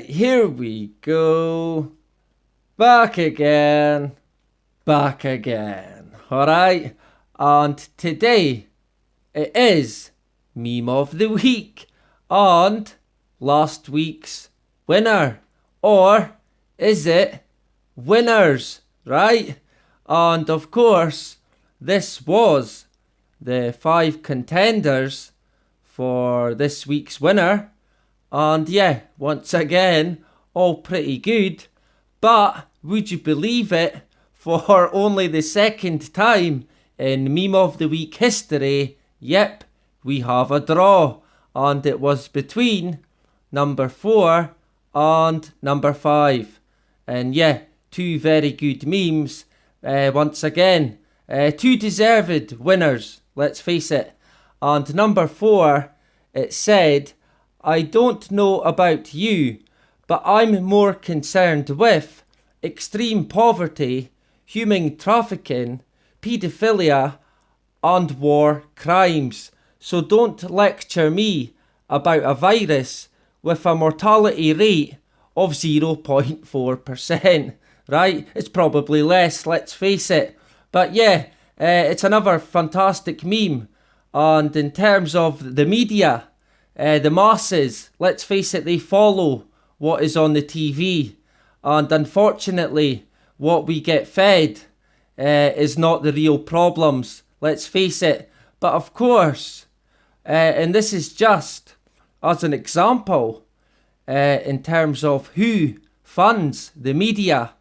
Alright, here we go. Back again. Back again. Alright? And today it is Meme of the Week and last week's winner. Or is it winners? Right? And of course, this was the 5 contenders for this week's winner. And yeah, once again, all pretty good. But would you believe it? For only the second time in Meme of the Week history, yep, we have a draw. And it was between number 4 and number 5. And yeah, 2 very good memes. Once again, 2 deserved winners, let's face it. And number 4, it said, I don't know about you, but I'm more concerned with extreme poverty, human trafficking, paedophilia, and war crimes. So don't lecture me about a virus with a mortality rate of 0.4%, right? It's probably less, let's face it. But yeah, it's another fantastic meme. And in terms of the media, the masses, let's face it, they follow what is on the TV. And unfortunately, what we get fed is not the real problems, let's face it. But of course, and this is just as an example, in terms of who funds the media,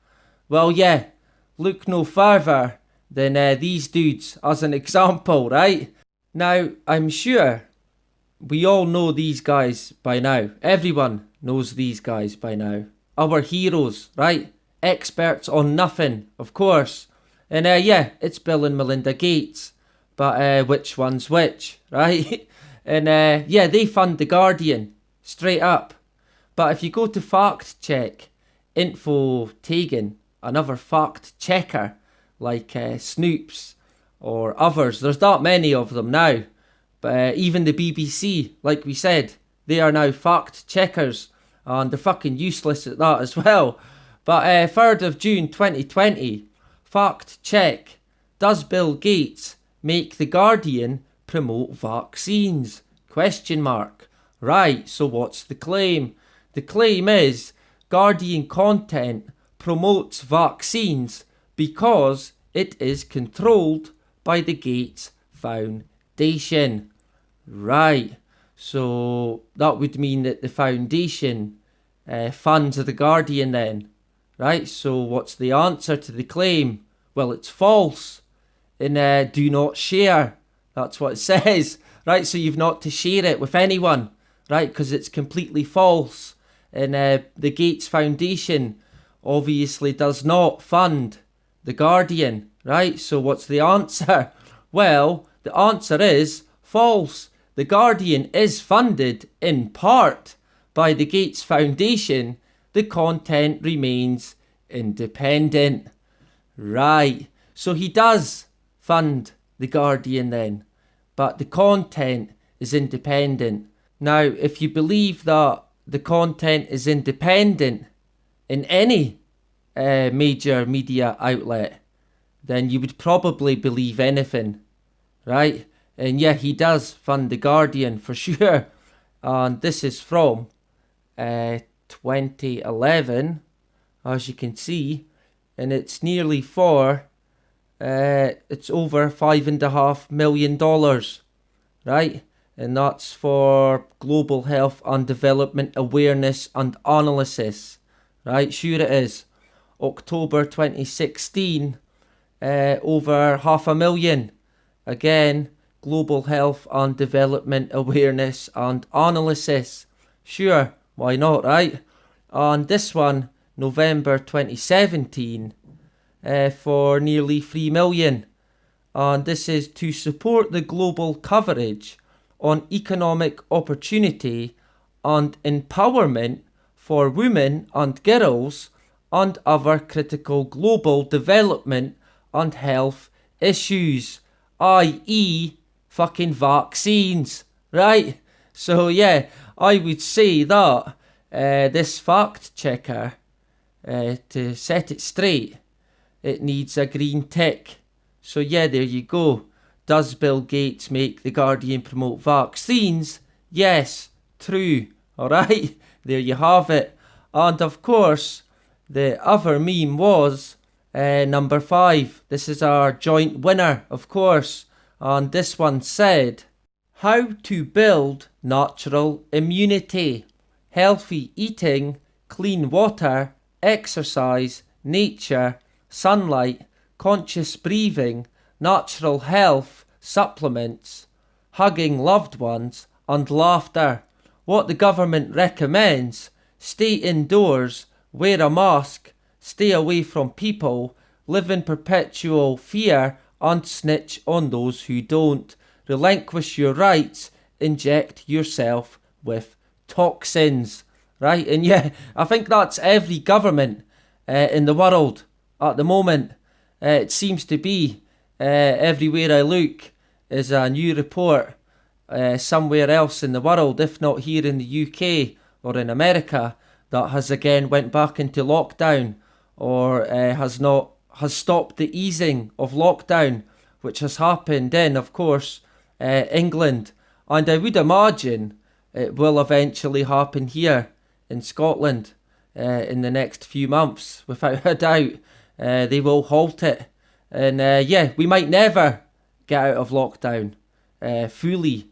well, yeah, look no further than these dudes as an example, right? Now, I'm sure we all know these guys by now. Everyone knows these guys by now. Our heroes, right? Experts on nothing, of course. And yeah, it's Bill and Melinda Gates. But which one's which, right? And yeah, they fund The Guardian, straight up. But if you go to fact check, Info Tegan, another fact checker, like Snoops or others, there's that many of them now. But even the BBC, like we said, they are now fact checkers. And they're fucking useless at that as well. But 3rd of June 2020, fact check. Does Bill Gates make The Guardian promote vaccines? Question mark. Right, so what's the claim? The claim is Guardian content promotes vaccines because it is controlled by the Gates Foundation. Right, so that would mean that the foundation funds The Guardian then. Right, so what's the answer to the claim? Well, it's false. And do not share. That's what it says. Right, so you've not to share it with anyone. Right, because it's completely false. And the Gates Foundation obviously does not fund The Guardian. Right, so what's the answer? Well, the answer is false. The Guardian is funded in part by the Gates Foundation. The content remains independent. Right, so he does fund The Guardian then, but the content is independent. Now, if you believe that the content is independent in any major media outlet, then you would probably believe anything, right? And yeah, he does fund The Guardian for sure. And this is from 2011, as you can see. And it's nearly it's over $5.5 million, right? And that's for global health and development awareness and analysis, right? Sure it is. October 2016, over $500,000. Again, global health and development awareness and analysis. Sure, why not, right? And this one, November 2017, for nearly $3 million. And this is to support the global coverage on economic opportunity and empowerment for women and girls and other critical global development and health issues, i.e. fucking vaccines, right? So yeah, I would say that this fact checker, to set it straight, it needs a green tick. So yeah, there you go. Does Bill Gates make The Guardian promote vaccines? Yes, true. Alright, there you have it. And of course, the other meme was number 5. This is our joint winner, of course. And this one said, how to build natural immunity. Healthy eating, clean water, exercise, nature, sunlight, conscious breathing, natural health, supplements, hugging loved ones, and laughter. What the government recommends: stay indoors, wear a mask, stay away from people, live in perpetual fear, and snitch on those who don't. Relinquish your rights, inject yourself with toxins. Right? And yeah, I think that's every government in the world at the moment. It seems to be everywhere I look is a new report somewhere else in the world, if not here in the UK or in America, that has again went back into lockdown, or has stopped the easing of lockdown, which has happened in, of course, England. And I would imagine it will eventually happen here in Scotland in the next few months, without a doubt. They will halt it. And yeah, we might never get out of lockdown fully.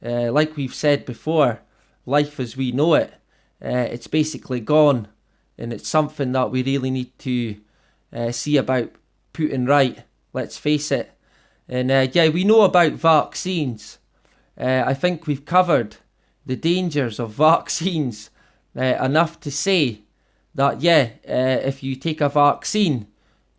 Like we've said before, life as we know it, it's basically gone. And it's something that we really need to see about putting right, let's face it. And yeah, we know about vaccines. I think we've covered the dangers of vaccines enough to say that, yeah, if you take a vaccine,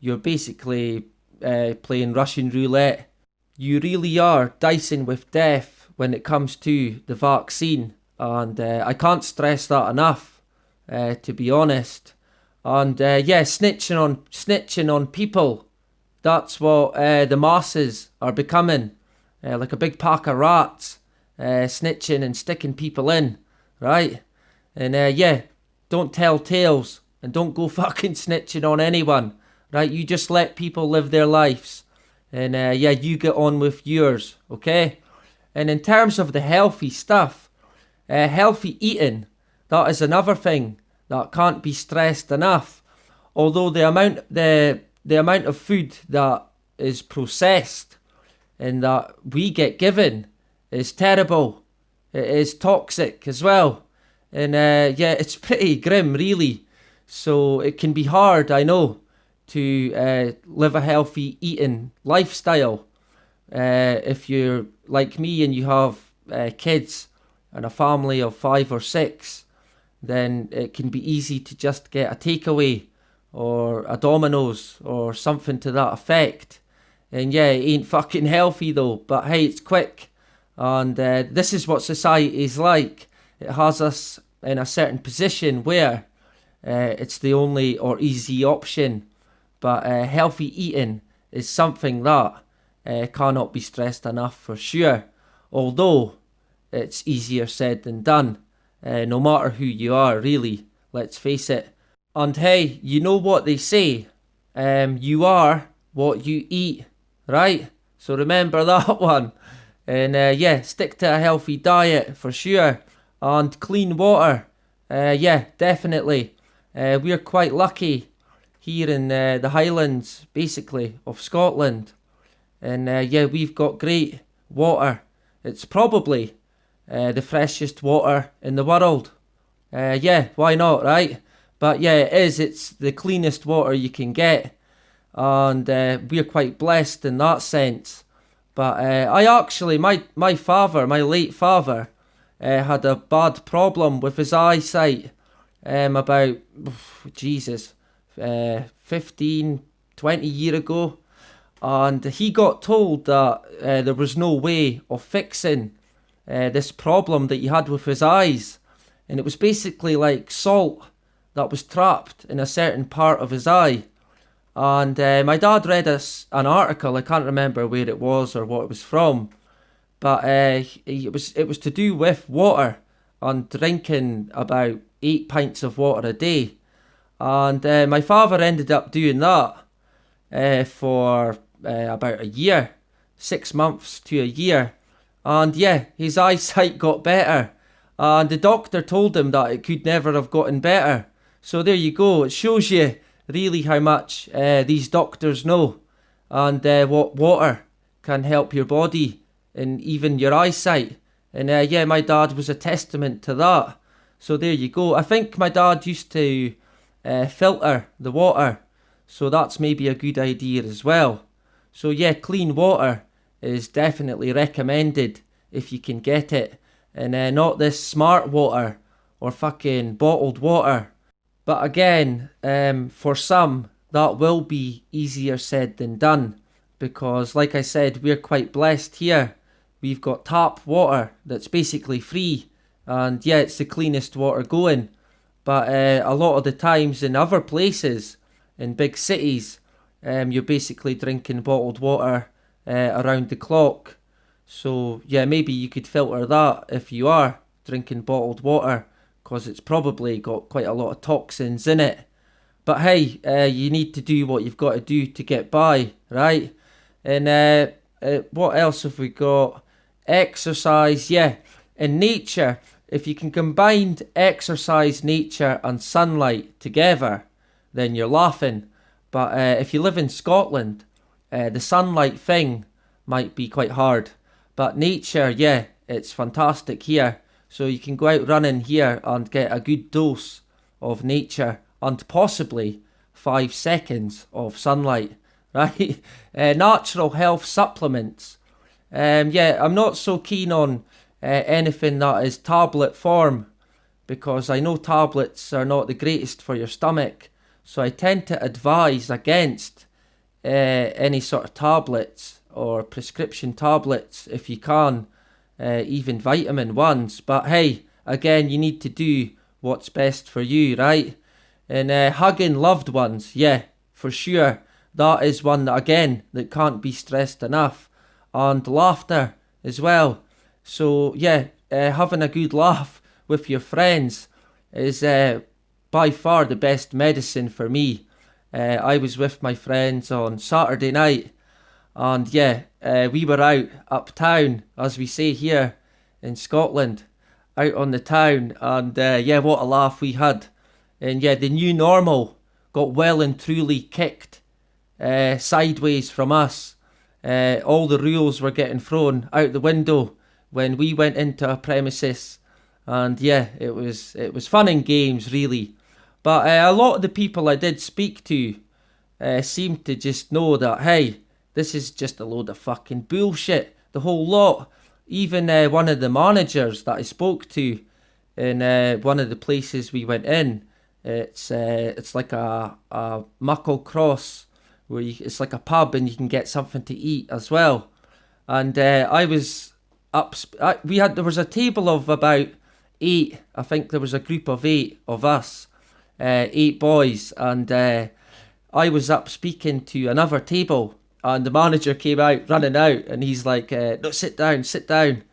you're basically playing Russian roulette. You really are dicing with death when it comes to the vaccine. And I can't stress that enough, to be honest. And yeah, snitching on people. That's what the masses are becoming. Like a big pack of rats. Snitching and sticking people in. Right? And yeah, don't tell tales. And don't go fucking snitching on anyone. Right? You just let people live their lives. And yeah, you get on with yours. Okay? And in terms of the healthy stuff, healthy eating, that is another thing that can't be stressed enough. Although the amount of food that is processed and that we get given is terrible. It is toxic as well. And yeah, it's pretty grim, really. So it can be hard, I know, to live a healthy eating lifestyle. If you're like me and you have kids and a family of 5 or 6, then it can be easy to just get a takeaway or a Domino's or something to that effect. And yeah, it ain't fucking healthy though, but hey, it's quick. And this is what society is like. It has us in a certain position where it's the only or easy option. But healthy eating is something that cannot be stressed enough for sure. Although it's easier said than done. No matter who you are, really. Let's face it. And hey, you know what they say. You are what you eat. Right? So remember that one. And yeah, stick to a healthy diet for sure. And clean water. Yeah, definitely. We're quite lucky here in the Highlands, basically, of Scotland. And yeah, we've got great water. It's probably the freshest water in the world. Yeah, why not, right? But yeah, it is. It's the cleanest water you can get. And we're quite blessed in that sense. But I actually, my father, my late father, had a bad problem with his eyesight about, 15, 20 years ago. And he got told that there was no way of fixing this problem that he had with his eyes. And it was basically like salt that was trapped in a certain part of his eye. And my dad read an article, I can't remember where it was or what it was from, but it was to do with water and drinking about 8 pints of water a day. And my father ended up doing that for about a year, 6 months to a year. And yeah, his eyesight got better. And the doctor told him that it could never have gotten better. So there you go. It shows you really how much these doctors know, and what water can help your body and even your eyesight. And yeah, my dad was a testament to that. So there you go. I think my dad used to filter the water. So that's maybe a good idea as well. So yeah, clean water is definitely recommended if you can get it. And not this smart water or fucking bottled water. But again, for some, that will be easier said than done. Because like I said, we're quite blessed here. We've got tap water that's basically free. And yeah, it's the cleanest water going. But a lot of the times in other places, in big cities, you're basically drinking bottled water around the clock. So yeah, maybe you could filter that if you are drinking bottled water, because it's probably got quite a lot of toxins in it. But hey, you need to do what you've got to do to get by, right? And what else have we got? Exercise, yeah. In nature, if you can combine exercise, nature and sunlight together, then you're laughing. But if you live in Scotland, the sunlight thing might be quite hard. But nature, yeah, it's fantastic here. So you can go out running here and get a good dose of nature and possibly 5 seconds of sunlight, right? Natural health supplements. Yeah, I'm not so keen on anything that is tablet form, because I know tablets are not the greatest for your stomach. So I tend to advise against any sort of tablets or prescription tablets if you can, even vitamin ones. But hey, again, you need to do what's best for you, right? And hugging loved ones, yeah, for sure. That is one that, again, that can't be stressed enough. And laughter as well. So yeah, having a good laugh with your friends is by far the best medicine for me. I was with my friends on Saturday night, and yeah, we were out uptown, as we say here in Scotland, out on the town, and yeah, what a laugh we had. And yeah, the new normal got well and truly kicked sideways from us. All the rules were getting thrown out the window when we went into a premises, and yeah, it was fun and games really. But a lot of the people I did speak to seemed to just know that, hey, this is just a load of fucking bullshit, the whole lot. Even one of the managers that I spoke to in one of the places we went in, it's like a Muckle Cross, where it's like a pub and you can get something to eat as well. And I was up. There was a table of about 8. I think there was a group of 8 of us, 8 boys, and I was up speaking to another table, and the manager came out running out, and he's like, "No, sit down, sit down."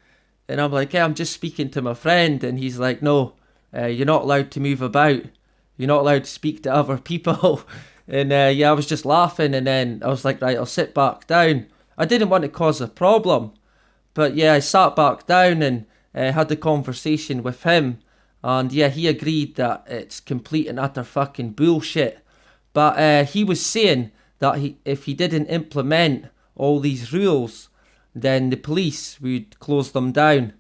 And I'm like, "Yeah, I'm just speaking to my friend," and he's like, "No, you're not allowed to move about. You're not allowed to speak to other people." And yeah, I was just laughing, and then I was like, right, I'll sit back down. I didn't want to cause a problem, but yeah, I sat back down and had the conversation with him, and yeah, he agreed that it's complete and utter fucking bullshit. But he was saying that if he didn't implement all these rules, then the police would close them down.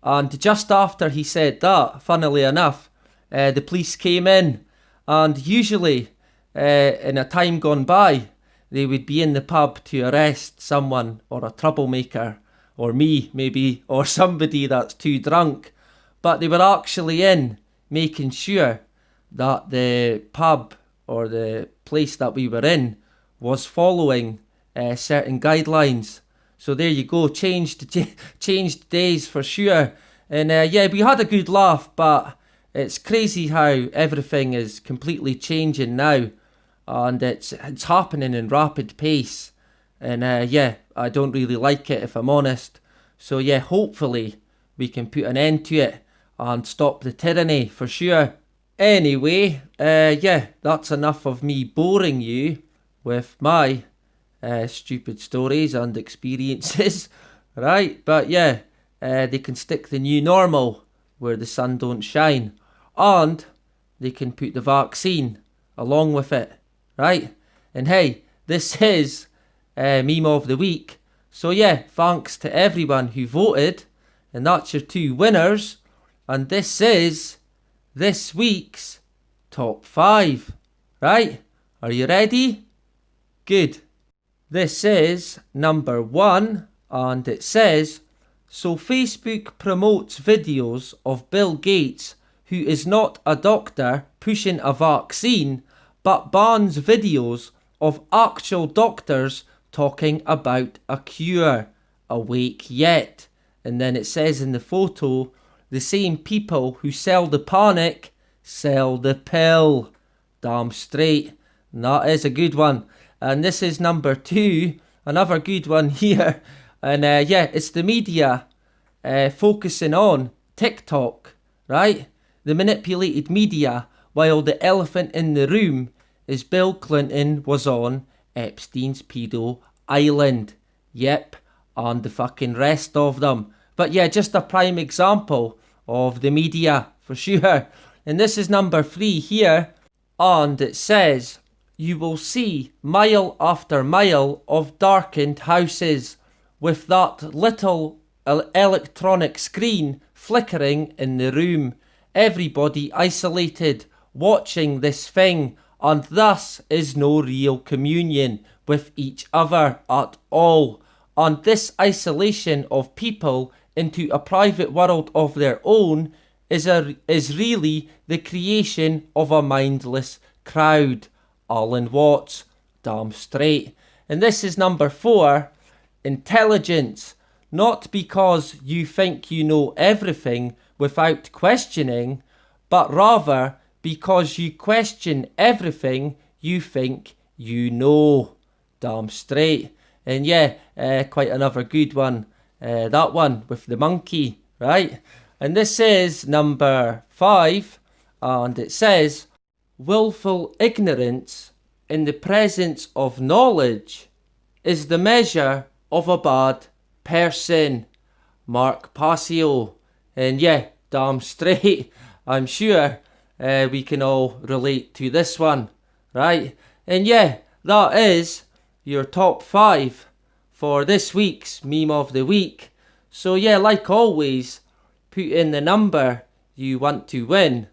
And just after he said that, funnily enough, the police came in, and usually in a time gone by, they would be in the pub to arrest someone or a troublemaker, or me maybe, or somebody that's too drunk. But they were actually in making sure that the pub or the place that we were in was following certain guidelines. So there you go, changed days for sure. And yeah, we had a good laugh, but it's crazy how everything is completely changing now. And it's happening in rapid pace. And yeah, I don't really like it, if I'm honest. So yeah, hopefully we can put an end to it and stop the tyranny for sure. Anyway, yeah, that's enough of me boring you with my stupid stories and experiences, right? But yeah, they can stick the new normal where the sun don't shine, and they can put the vaccine along with it, right? And hey, this is meme of the week. So yeah, thanks to everyone who voted, and that's your 2 winners. And this is this week's top 5, right? Are you ready? Good. This is number 1, and it says, so Facebook promotes videos of Bill Gates, who is not a doctor, pushing a vaccine, but bans videos of actual doctors talking about a cure. Awake yet. And then it says in the photo, the same people who sell the panic sell the pill. Damn straight. And that is a good one. And this is number 2, another good one here. And yeah, it's the media focusing on TikTok, right? The manipulated media, while the elephant in the room is Bill Clinton was on Epstein's pedo island. Yep, and the fucking rest of them. But yeah, just a prime example of the media, for sure. And this is number 3 here, and it says, you will see mile after mile of darkened houses with that little electronic screen flickering in the room. Everybody isolated, watching this thing, and thus is no real communion with each other at all. And this isolation of people into a private world of their own is really the creation of a mindless crowd. Alan Watts, damn straight. And this is number 4, intelligence. Not because you think you know everything without questioning, but rather because you question everything you think you know. Damn straight. And yeah, quite another good one. That one with the monkey, right? And this is number 5, and it says, willful ignorance in the presence of knowledge is the measure of a bad person. Mark Passio. And yeah, damn straight. I'm sure we can all relate to this one, right? And yeah, that is your top 5 for this week's meme of the week. So yeah, like always, put in the number you want to win,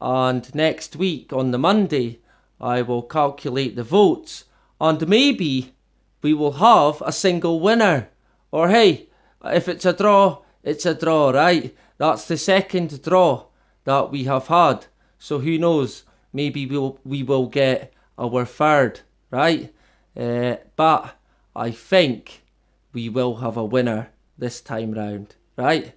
and next week on the Monday I will calculate the votes, and maybe we will have a single winner. Or hey, if it's a draw, it's a draw, right? That's the second draw that we have had, so who knows, maybe we will get our third, right? But I think we will have a winner this time round, right?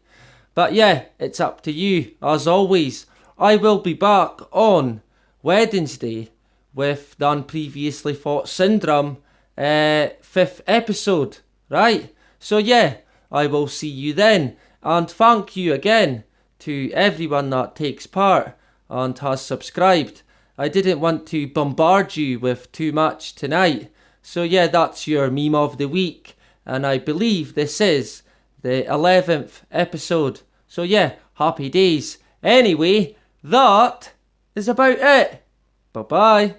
But yeah, it's up to you. As always, I will be back on Wednesday with the Unpreviously Thought Syndrome 5th episode, right? So yeah, I will see you then. And thank you again to everyone that takes part and has subscribed. I didn't want to bombard you with too much tonight. So yeah, that's your meme of the week. And I believe this is the 11th episode. So yeah, happy days. Anyway, that is about it. Bye-bye.